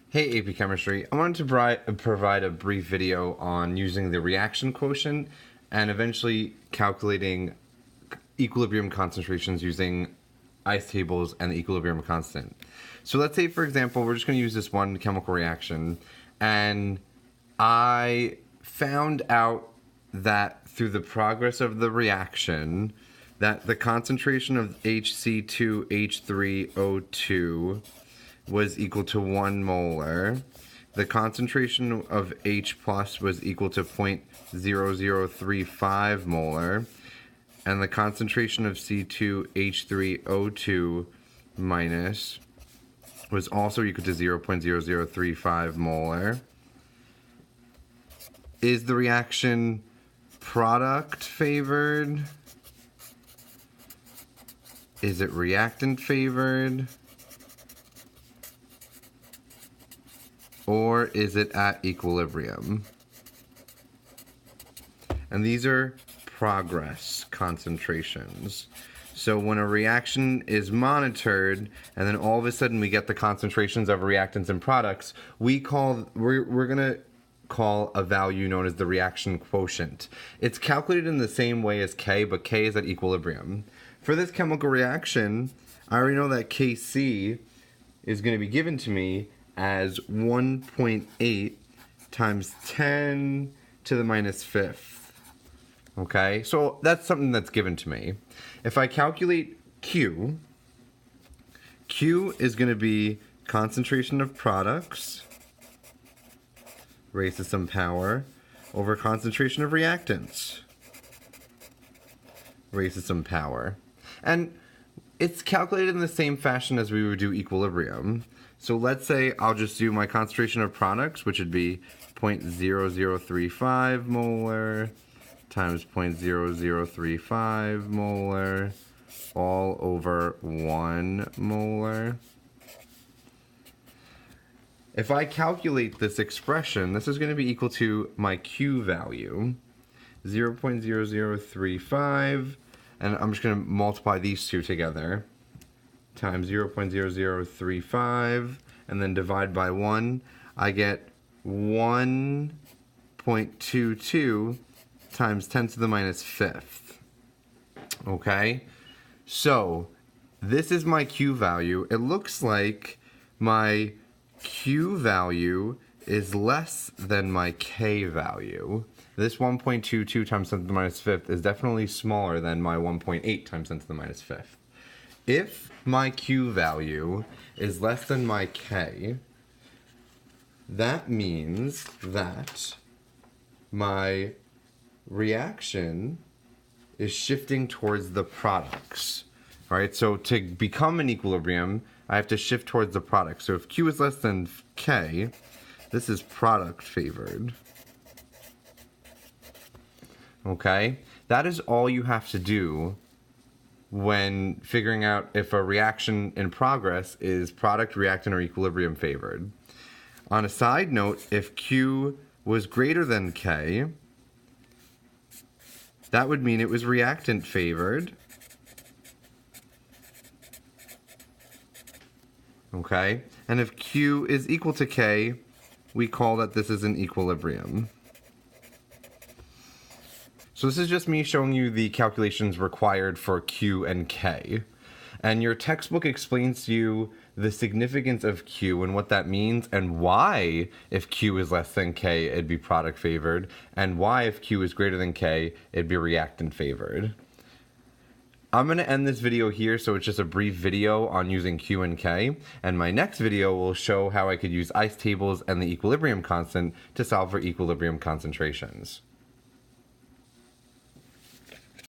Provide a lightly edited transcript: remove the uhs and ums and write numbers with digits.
Hey AP Chemistry, I wanted to provide a brief video on using the reaction quotient and eventually calculating equilibrium concentrations using ice tables and the equilibrium constant. So let's say, for example, we're just going to use this one chemical reaction, and I found out that through the progress of the reaction that the concentration of HC2H3O2 was equal to 1 molar. The concentration of H plus was equal to 0.0035 molar. And the concentration of C2H3O2 minus was also equal to 0.0035 molar. Is the reaction product favored? Is it reactant favored? Or is it at equilibrium? And these are progress concentrations. So when a reaction is monitored, and then all of a sudden we get the concentrations of reactants and products, we're gonna call a value known as the reaction quotient. It's calculated in the same way as K, but K is at equilibrium. For this chemical reaction, I already know that Kc is going to be given to me as 1.8 times 10 to the minus fifth. Okay, so that's something that's given to me. If I calculate Q is going to be concentration of products raised to some power over concentration of reactants raised to some power. And it's calculated in the same fashion as we would do equilibrium. So let's say I'll just do my concentration of products, which would be 0.0035 molar times 0.0035 molar all over 1 molar. If I calculate this expression, this is going to be equal to my Q value, 0.0035, and I'm just going to multiply these two together, times 0.0035, and then divide by 1, I get 1.22 times 10 to the minus fifth. Okay? So, this is my Q value. It looks like my Q value is less than my K value. This 1.22 times 10 to the minus fifth is definitely smaller than my 1.8 times 10 to the minus fifth. If my Q value is less than my K, that means that my reaction is shifting towards the products. All right, so to become an equilibrium, I have to shift towards the product. So if Q is less than K, this is product favored. Okay, that is all you have to do when figuring out if a reaction in progress is product, reactant, or equilibrium favored. On a side note, if Q was greater than K, that would mean it was reactant favored. Okay, and if Q is equal to K, we call that this is an equilibrium. So this is just me showing you the calculations required for Q and K. And your textbook explains to you the significance of Q and what that means, and why, if Q is less than K, it'd be product favored, and why, if Q is greater than K, it'd be reactant favored. I'm going to end this video here, so it's just a brief video on using Q and K, and my next video will show how I could use ice tables and the equilibrium constant to solve for equilibrium concentrations.